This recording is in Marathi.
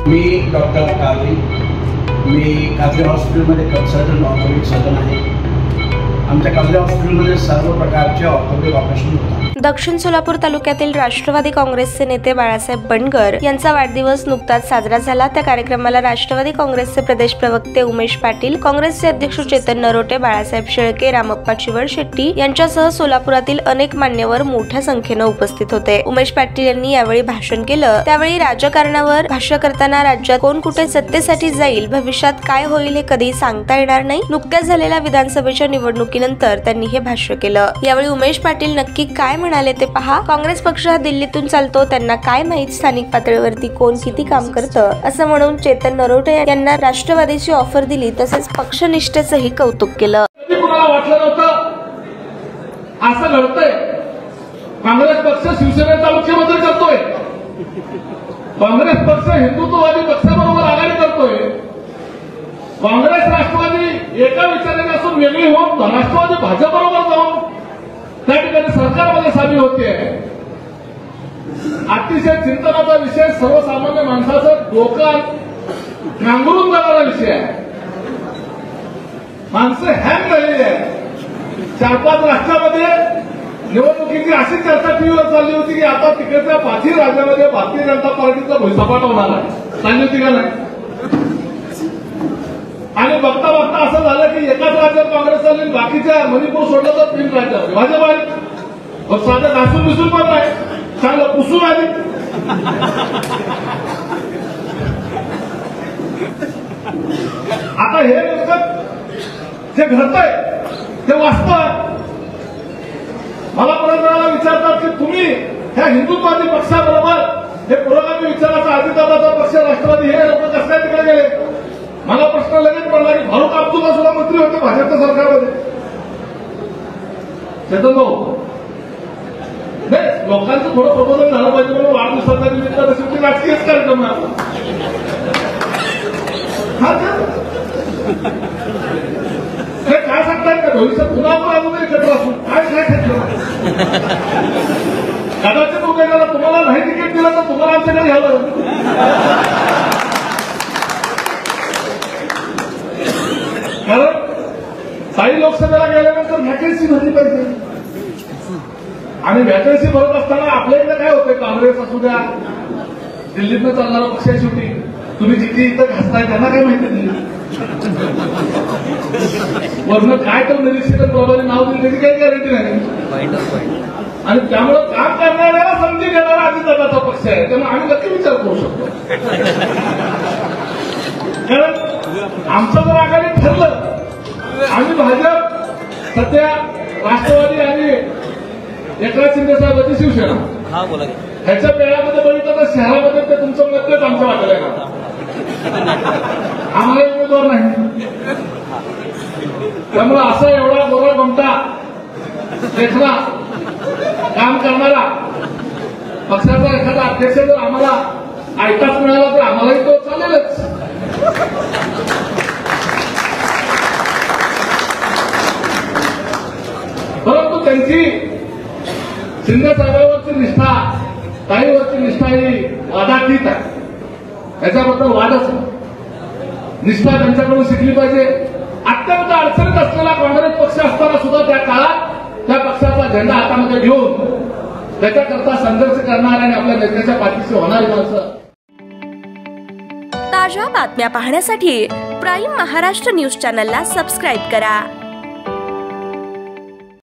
मी डॉक्टर कावरी, मी कावरे हॉस्पिटलमध्ये कन्सल्टंट ऑर्थोपेडिक सर्जन आहे। आमच्या कावरे हॉस्पिटलमध्ये सर्व प्रकारचे ऑर्थोपेडिक ऑपरेशन होतात। दक्षिण सोलापूर तालुक्यातील राष्ट्रवादी काँग्रेसचे नेते बाळासाहेब बंडगर यांचा वाढदिवस नुकताच साजरा झाला। त्या कार्यक्रमाला राष्ट्रवादी काँग्रेसचे प्रदेश प्रवक्ते उमेश पाटील, काँग्रेसचे अध्यक्ष चेतन नरोटे, बाळासाहेब शेळके, रामप्पा चिवळशेट्टी यांच्यासह सोलापुरातील अनेक मान्यवर मोठ्या संख्येने उपस्थित होते। उमेश पाटील यांनी यावेळी भाषण केलं। त्यावेळी राजकारणावर भाष्य करताना राज्यात कोण कुठे सत्तेसाठी जाईल, भविष्यात काय होईल हे कधी सांगता येणार नाही। नुकत्याच झालेल्या विधानसभेच्या निवडणुकीनंतर त्यांनी हे भाष्य केलं। यावेळी उमेश पाटील नक्की काय म्हणाले ते पहा। काँग्रेस पक्ष हा दिल्लीतून चालतो, त्यांना काय माहित स्थानिक पातळीवरती कोण किती काम करतं, असं म्हणून चेतन नरोटे यांना राष्ट्रवादीची ऑफर दिली। तसेच पक्षनिष्ठेचंही कौतुक केलं। कुणाला वाटलं नव्हतं असं घडतंय। काँग्रेस पक्ष शिवसेनेचा मुख्यमंत्री करतोय, काँग्रेस पक्ष हिंदुत्ववादी पक्षाबरोबर आघाडी करतोय, काँग्रेस राष्ट्रवादी एका विचाराने असून वेगळी होऊन राष्ट्रवादी भाजपबरोबर जाऊन त्या ठिकाणी सरकारमध्ये सामील होते। अतिशय चिंतनाचा विषय, सर्वसामान्य माणसाचं डोकं नांगरून जाणारा विषय आहे। माणसं हँग झालेली आहे। 4-5 राष्ट्रामध्ये निवडणुकीची अशी चर्चा टीव्हीवर चालली होती की आता तिकडच्या 5 राज्यामध्ये भारतीय जनता पार्टीचा भुईसपाट होणार आहे, चालली होती का नाही? आणि बघता बघता असं झालं की एकाच राज्यात काँग्रेस चालली, बाकीच्या मणिपूर सोडलं तर 3 राज्यात भाजप आली। साधं घासून बिसून पण नाही, चांगलं पुसून आली। आता हे नेमकं जे घडतंय ते वास्तव आहे। मला परत विचारतात की तुम्ही ह्या हिंदुत्ववादी पक्षाबरोबर हे पुरोगामी विचाराचा अजितदादाचा पक्ष राष्ट्रवादी हे लोक कसं काय तिकडे गेले? मला प्रश्न लगेच पडला की फारुख अब्दुल्ला सुद्धा मंत्री होते भाजपच्या सरकारमध्ये। चेतन भाऊ, नाही लोकांचं थोडं प्रबोधन झालं पाहिजे म्हणून वाढदिवसाच्या निमित्तानं शेवटी राजकीयच कार्यक्रम आहे। हे काय सांगताय का भविष्यात पुन्हा पण अजून एकत्र असून काय काय घेतलं? कदाचित उमेदवाराला तुम्हाला नाही तिकीट दिलं तर तुम्हाला आमच्याकडे घ्यावं, कारण काही लोकसभेला गेल्यानंतर व्हॅकन्सी भरली पाहिजे। आणि व्हॅकन्सी भरत असताना आपल्या इकडे काय होतंय, काँग्रेस असू द्या, दिल्लीतनं चालणारा पक्ष आहे, शेवटी तुम्ही जिथे इथं घासताय त्यांना काय माहिती दिली वरनं काय तर निरीक्षक प्रभावी नाव दिली त्याची काही गॅरंटी नाही। आणि त्यामुळं काम करणाऱ्याला समजी घेणारा अजितदादाचा पक्ष आहे, त्यामुळे आम्ही नक्की विचार करू शकतो। कारण आमचं जर आघाडी ठरलं, आम्ही भाजप सध्या राष्ट्रवादी आणि एकनाथ शिंदे साहेबांची शिवसेना ह्याच्या पेळामध्ये बघितलं तर शहरामध्ये ते तुमचं मतच आमचं वाटलंय का? आम्हाला उमेदवार नाही, त्यामुळे असा एवढा गोरा गमता देखना काम करणारा पक्षाचा एखादा अध्यक्ष जर आम्हाला ऐकाच मिळाला तर आम्हालाही तो चालेलच। परंतु त्यांची शिंदे साहेबांवरची निष्ठा, ताईवरची निष्ठा ही वादातीत आहे, याच्याबद्दल वादच नाही। निष्ठा त्यांच्याकडून शिकली पाहिजे। अत्यंत अडचणीत असलेला काँग्रेस पक्ष असताना सुद्धा त्या काळात त्या पक्षाचा झेंडा हातामध्ये घेऊन त्याच्याकरता संघर्ष करणारे आणि आपल्या नेत्याच्या पाठीशी होणारी माणसं। ताज्या बातम्या पाहण्यासाठी प्राईम महाराष्ट्र न्यूज चॅनलला सबस्क्राईब करा।